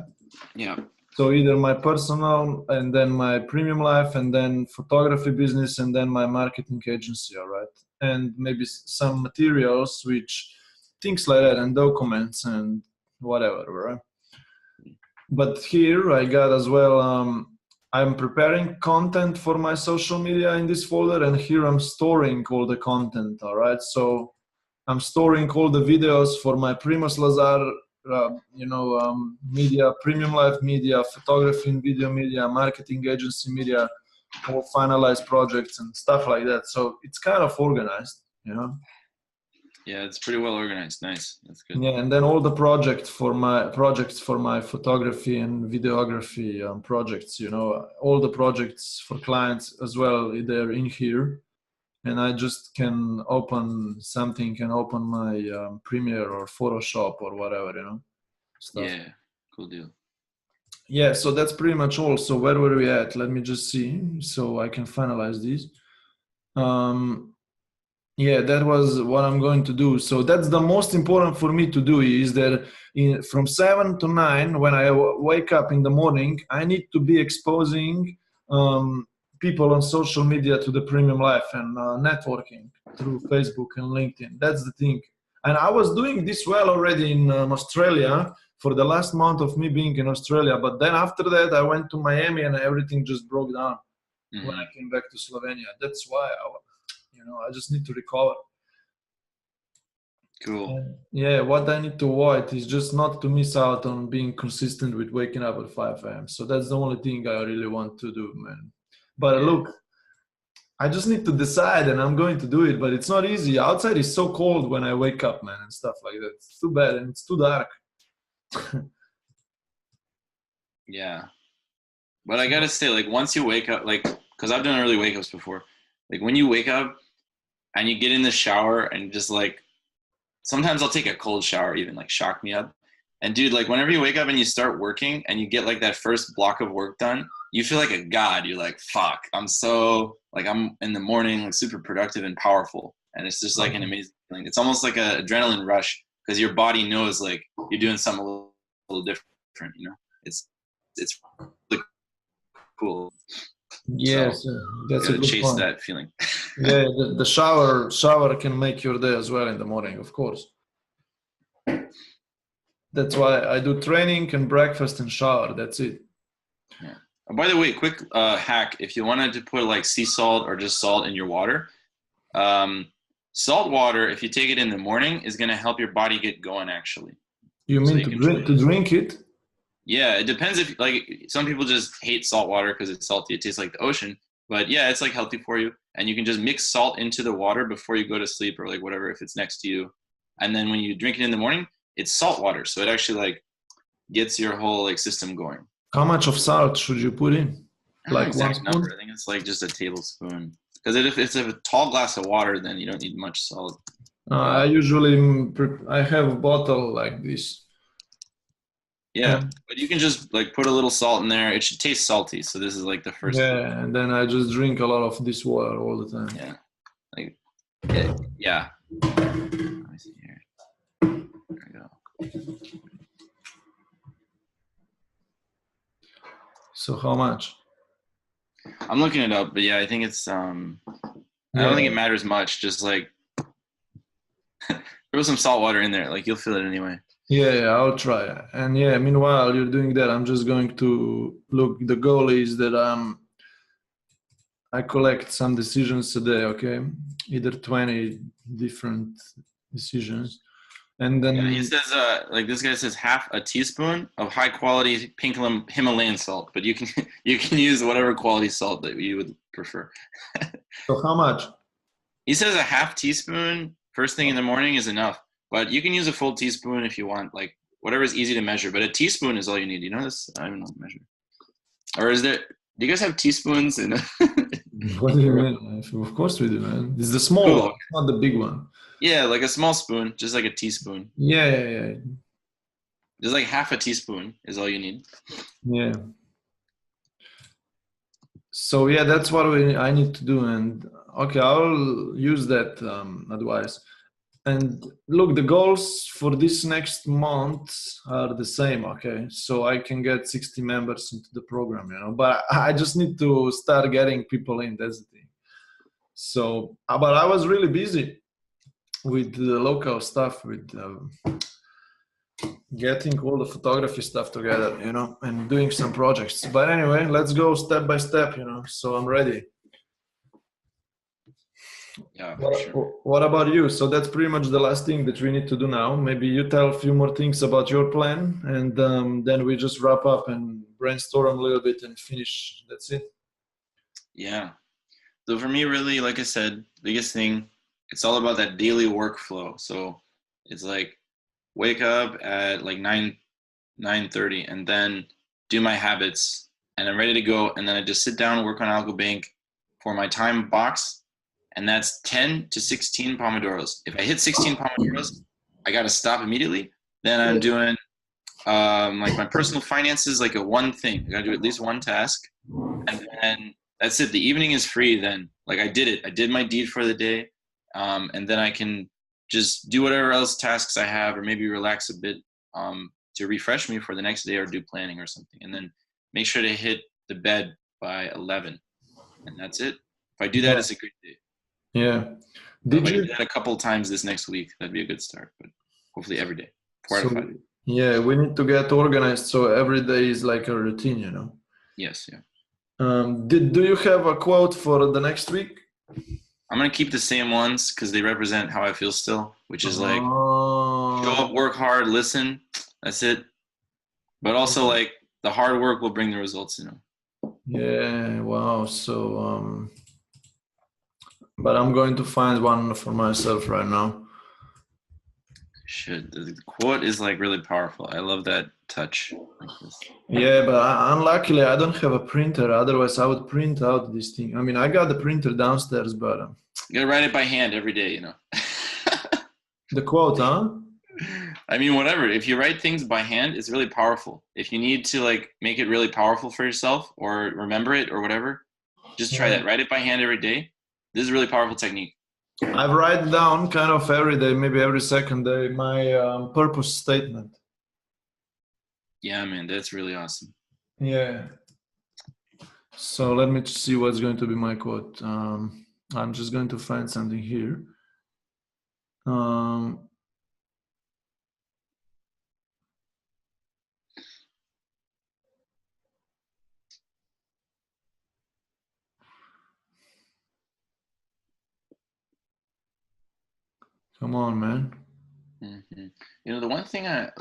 Yeah. So either my personal, and then my premium life, and then photography business, and then my marketing agency, all right? And maybe some materials, which things like that, and documents and whatever, right? But here I got as well, I'm preparing content for my social media in this folder, and here I'm storing all the content, all right? So I'm storing all the videos for my Primus Lazar, media, premium life media, photography and video media, marketing agency media, all finalized projects and stuff like that. So it's kind of organized, Yeah, it's pretty well organized. Nice. That's good. Yeah, and then all the projects for my photography and videography projects, all the projects for clients as well, they're in here. And I just can open something, can open my Premiere or Photoshop or whatever, stuff. Yeah, cool deal. Yeah, so that's pretty much all. So where were we at? Let me just see so I can finalize these. Yeah, that was what I'm going to do. So that's the most important for me to do, is that from 7 to 9, when I wake up in the morning, I need to be exposing people on social media to the premium life and networking through Facebook and LinkedIn. That's the thing. And I was doing this well already in Australia for the last month of me being in Australia. But then after that, I went to Miami and everything just broke down when I came back to Slovenia. That's why I just need to recover. Cool. And yeah, what I need to avoid is just not to miss out on being consistent with waking up at 5 a.m. So that's the only thing I really want to do, man. But look, I just need to decide, and I'm going to do it, but it's not easy. Outside is so cold when I wake up, man, and stuff like that. It's too bad, and it's too dark. Yeah. But I gotta say, like, once you wake up, like, because I've done early wake ups before, like, when you wake up and you get in the shower and just like, sometimes I'll take a cold shower, even like shock me up. And dude, like, whenever you wake up and you start working and you get like that first block of work done, you feel like a god. You're like, fuck, I'm in the morning, like, super productive and powerful. And it's just like an amazing feeling. It's almost like an adrenaline rush because your body knows like you're doing something a little different, It's really cool. Yes, so, that's a good chase point. that feeling. Yeah, the shower can make your day as well in the morning, of course. That's why I do training and breakfast and shower. That's it. Yeah. By the way, quick hack: if you wanted to put like sea salt or just salt in your water, salt water, if you take it in the morning, is going to help your body get going. Actually, you mean to drink it? Yeah, it depends. If like some people just hate salt water because it's salty. It tastes like the ocean. But yeah, it's like healthy for you, and you can just mix salt into the water before you go to sleep or like whatever if it's next to you, and then when you drink it in the morning, it's salt water, so it actually like gets your whole like system going. How much of salt should you put in? I don't know Like exact 1 number. spoon? I think it's like just a tablespoon. Because if it's a tall glass of water, then you don't need much salt. I usually I have a bottle like this. Yeah, but you can just like put a little salt in there. It should taste salty. So this is like the first. Yeah, and then I just drink a lot of this water all the time. Yeah, like yeah. Let me see here. There we go. So how much? I'm looking it up, but yeah, I think it's I don't think it matters much. Just like throw some salt water in there, like you'll feel it anyway. Yeah, I'll try. And yeah, meanwhile you're doing that, I'm just going to look. The goal is that I collect some decisions today, okay? Either 20 different decisions. And then Yeah, he says like this guy says half a teaspoon of high quality pink Himalayan salt, but you can you can use whatever quality salt that you would prefer. so how much? He says a half teaspoon first thing in the morning is enough, but you can use a full teaspoon if you want, like whatever is easy to measure. But a teaspoon is all you need. You know this? I don't know measure. Or is there? Do you guys have teaspoons? What do you mean? Of course we do, man. It's the small Cool. one, not the big one. Yeah, like a small spoon, just like a teaspoon. Yeah. Just like half a teaspoon is all you need. Yeah. So yeah, that's what I need to do. And okay, I'll use that advice. And look, the goals for this next month are the same, okay? So I can get 60 members into the program, you know, but I just need to start getting people in, that's the thing. So, but I was really busy with the local stuff, with getting all the photography stuff together, you know, and doing some projects. But anyway, let's go step by step, you know, so I'm ready. Yeah, for sure. What about you? So that's pretty much the last thing that we need to do now. Maybe you tell a few more things about your plan, and then we just wrap up and brainstorm a little bit and finish. That's it. Yeah. So for me, really, like I said, biggest thing, it's all about that daily workflow. So it's like wake up at like 9:30, and then do my habits, and I'm ready to go. And then I just sit down and work on AlgoBank for my time box. And that's 10 to 16 Pomodoros. If I hit 16 Pomodoros, I got to stop immediately. Then I'm doing like my personal finances, like a one thing. I got to do at least one task. And then that's it. The evening is free then. Like I did it. I did my deed for the day. And then I can just do whatever else tasks I have, or maybe relax a bit to refresh me for the next day, or do planning or something. And then make sure to hit the bed by 11. And that's it. If I do that, it's a great day. Yeah. Did you do that a couple times this next week? That'd be a good start, but hopefully every day. 4 out of 5. Yeah, we need to get organized so every day is like a routine, you know. Yes, yeah. Do you have a quote for the next week? I'm gonna keep the same ones because they represent how I feel still, which is like show up, work hard, listen. That's it. But also like the hard work will bring the results, you know. Yeah, wow. So but I'm going to find one for myself right now. The quote is like really powerful. I love that touch like this. Yeah, but unluckily I don't have a printer. Otherwise I would print out this thing. I mean, I got the printer downstairs, but you gotta write it by hand every day, you know. The quote, huh? I mean, whatever. If you write things by hand, it's really powerful. If you need to like make it really powerful for yourself or remember it or whatever, just try that. Write it by hand every day. This is a really powerful technique. I write down kind of every day, maybe every second day, my purpose statement. Yeah, man, that's really awesome. Yeah. So let me see what's going to be my quote. I'm just going to find something here. Come on, man. Mm-hmm. You know, the one thing I'm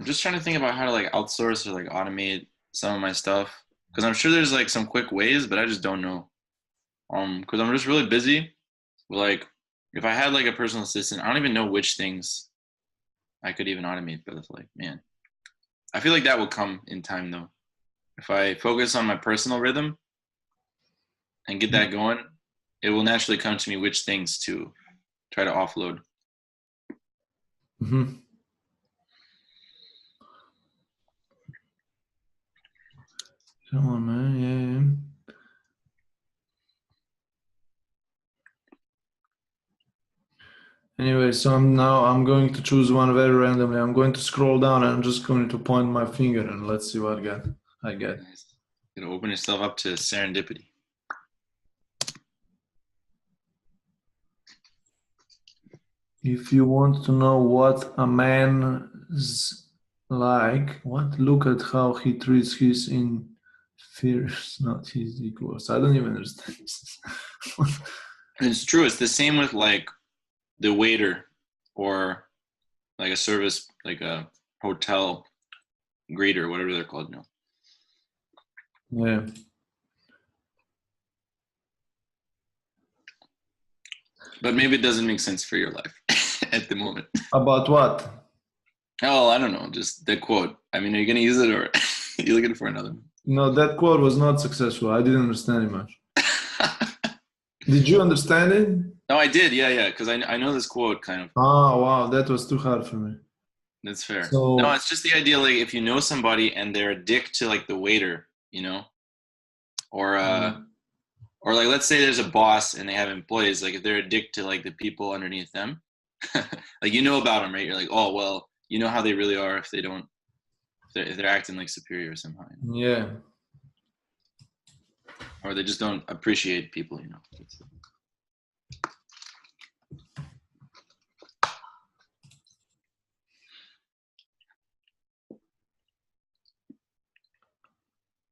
just trying to think about how to like outsource or like automate some of my stuff, because I'm sure there's like some quick ways, but I just don't know. Because I'm just really busy. Like, if I had like a personal assistant, I don't even know which things I could even automate. But it's like, man, I feel like that will come in time though. If I focus on my personal rhythm and get that going, it will naturally come to me which things to try to offload. Mm-hmm. Come on, man. Yeah. Anyway, so I'm going to choose one very randomly. I'm going to scroll down and I'm just going to point my finger and let's see what I get. Nice. You know, open yourself up to serendipity. If you want to know what a man's like, look at how he treats his inferiors, not his equals. I don't even understand this. It's true. It's the same with like the waiter or like a service, like a hotel greeter, whatever they're called now. Yeah. But maybe it doesn't make sense for your life at the moment. About what? Oh, I don't know. Just the quote. I mean, are you going to use it or are you looking for another one? No, that quote was not successful. I didn't understand it much. Did you understand it? No, I did. Yeah. Because I know this quote kind of. Oh, wow. That was too hard for me. That's fair. So, no, it's just the idea, like, if you know somebody and they're a dick to, like, the waiter, you know? Or like, let's say there's a boss and they have employees. Like, if they're a dick to, like, the people underneath them, like, you know about them, right? You're like, oh, well, you know how they really are if they don't, if they're acting like superior somehow. You know? Yeah. Or they just don't appreciate people, you know?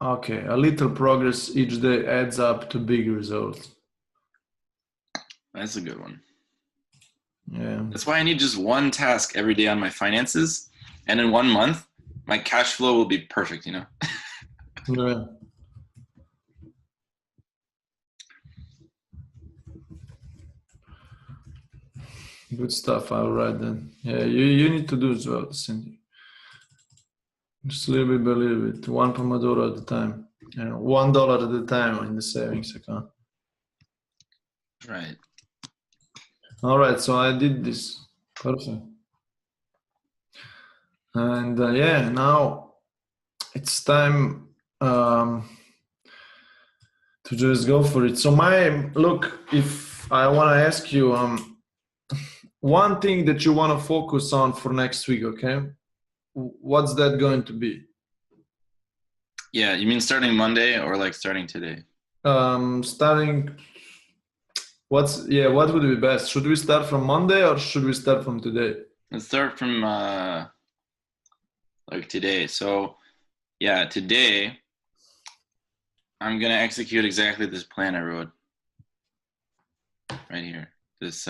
Okay, a little progress each day adds up to big results. That's a good one. Yeah. That's why I need just one task every day on my finances. And in 1 month, my cash flow will be perfect, you know? Yeah. Good stuff. I'll write that. Yeah, you need to do as well, Cindy. Just a little bit by little bit. One Pomodoro at a time. $1 at a time in the savings account. Right. All right, so I did this. Perfect. And yeah, now it's time to just go for it. So look, if I want to ask you one thing that you want to focus on for next week, okay? What's that going to be? Yeah, you mean starting Monday or like starting today? What would be best? Should we start from Monday or should we start from today? Let's start from like today. So yeah, today I'm gonna execute exactly this plan I wrote right here. This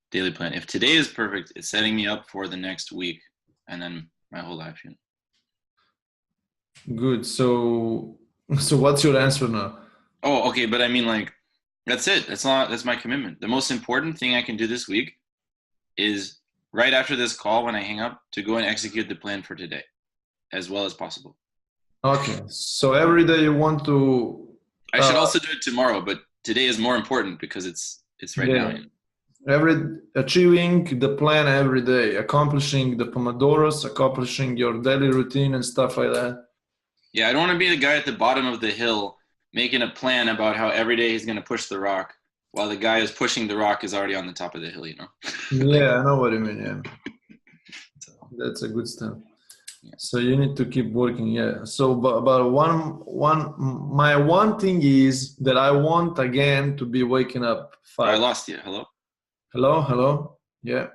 daily plan. If today is perfect, it's setting me up for the next week and then my whole life. You know? Good. So what's your answer now? Oh, okay, but I mean, like, that's it. That's my commitment. The most important thing I can do this week is right after this call when I hang up to go and execute the plan for today as well as possible. Okay. So every day you want to I should also do it tomorrow, but today is more important because it's right now. You know? Achieving the plan every day, accomplishing the Pomodoros, accomplishing your daily routine and stuff like that. Yeah, I don't want to be the guy at the bottom of the hill making a plan about how every day he's going to push the rock while the guy who's pushing the rock is already on the top of the hill, you know? Yeah, I know what you mean, yeah. That's a good step. Yeah. So you need to keep working, yeah. So but my one thing is that I want again to be waking up 5. I lost you. Hello? Hello? Yeah.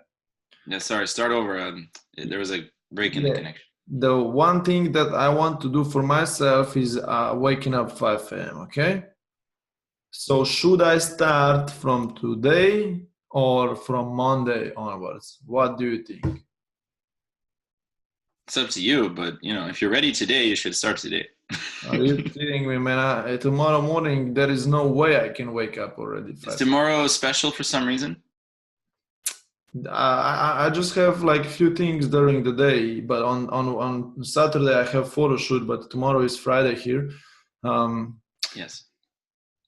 Yeah, sorry. Start over. There was a break in the connection. The one thing that I want to do for myself is waking up 5 a.m., okay? So should I start from today or from Monday onwards? What do you think? It's up to you, but you know, if you're ready today, you should start today. Are you kidding me, man? Tomorrow morning, there is no way I can wake up already. Is tomorrow special for some reason? I just have like few things during the day, but on Saturday I have photo shoot, but tomorrow is Friday here. Um, Yes.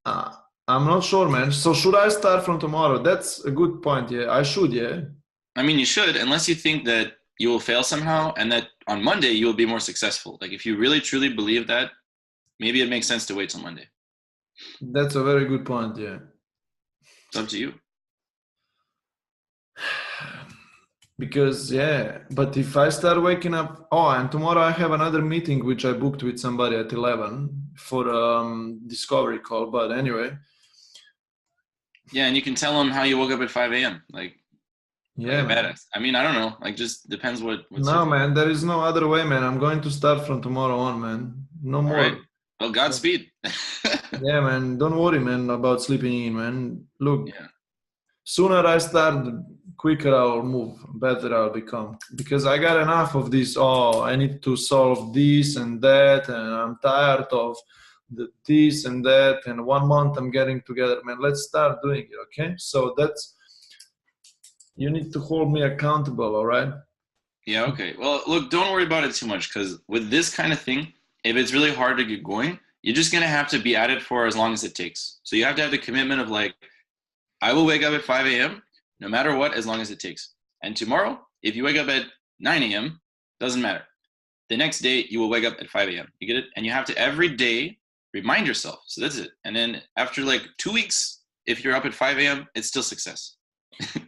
uh, I'm not sure, man. So should I start from tomorrow? That's a good point. Yeah, I should. Yeah. I mean, you should, unless you think that you will fail somehow and that on Monday you will be more successful. Like if you really truly believe that, maybe it makes sense to wait till Monday. That's a very good point. Yeah. It's up to you. Because yeah, but if I start waking up, oh, and tomorrow I have another meeting which I booked with somebody at 11 for discovery call. But anyway, Yeah, and you can tell them how you woke up at 5 a.m. Like yeah, a man. badass. I mean, I don't know. Like just depends what's No, man, there is no other way, man. I'm going to start from tomorrow on, man. No All more. right. Well, Godspeed. Yeah, man. Don't worry, man, about sleeping in, man. Look, Yeah. sooner I start, quicker I'll move, better I'll become. Because I got enough of this. Oh, I need to solve this and that, and I'm tired of this and that. And 1 month I'm getting together, man. Let's start doing it, okay? So that's you need to hold me accountable, all right? Yeah, okay. Well, look, don't worry about it too much because with this kind of thing, if it's really hard to get going, you're just going to have to be at it for as long as it takes. So you have to have the commitment of like, I will wake up at 5 a.m. no matter what, as long as it takes. And tomorrow, if you wake up at 9 a.m., doesn't matter. The next day, you will wake up at 5 a.m. You get it? And you have to every day remind yourself. So that's it. And then after like 2 weeks, if you're up at 5 a.m., it's still success.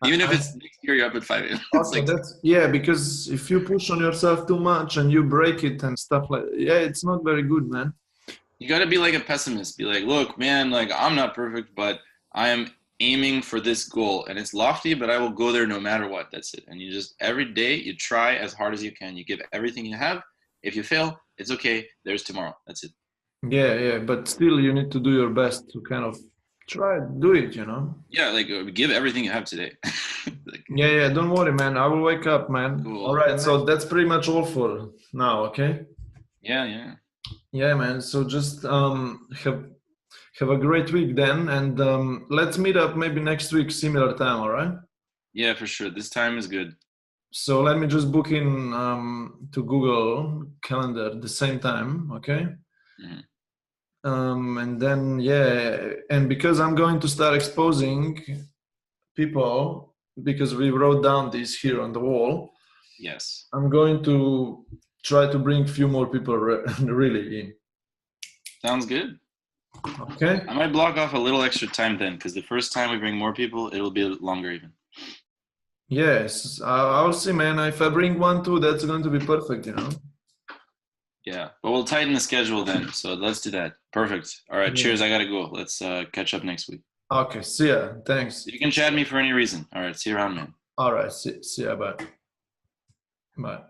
Even if it's next year, you're up at 5 a.m. Okay, that's yeah, because if you push on yourself too much and you break it and stuff like yeah, it's not very good, man. You got to be like a pessimist. Be like, look, man, like I'm not perfect, but I am aiming for this goal. And it's lofty, but I will go there no matter what. That's it. And you just, every day, you try as hard as you can. You give everything you have. If you fail, it's okay. There's tomorrow. That's it. Yeah, yeah, but still you need to do your best to kind of try do it, you know. Yeah, like give everything you have today. Like, Yeah, yeah, don't worry, man. I will wake up, man. cool. All right, so that's pretty much all for now, okay? Yeah, yeah. Yeah, man. So just have a great week then, and let's meet up maybe next week, similar time, all right? Yeah, for sure. This time is good. So let me just book in to Google Calendar the same time, okay? Mhm. And then yeah, and because I'm going to start exposing people because we wrote down this here on the wall. Yes. I'm going to try to bring a few more people really in. Sounds good. Okay. I might block off a little extra time then, because the first time we bring more people, it'll be longer even. Yes, I'll see, man. If I bring 1, 2, that's going to be perfect, you know. Yeah, but we'll tighten the schedule then. So let's do that. Perfect. All right. Yeah. Cheers. I gotta go. Let's catch up next week. Okay. See ya. Thanks. You can chat me for any reason. All right. See you around, man. All right. See ya. Bye. Bye.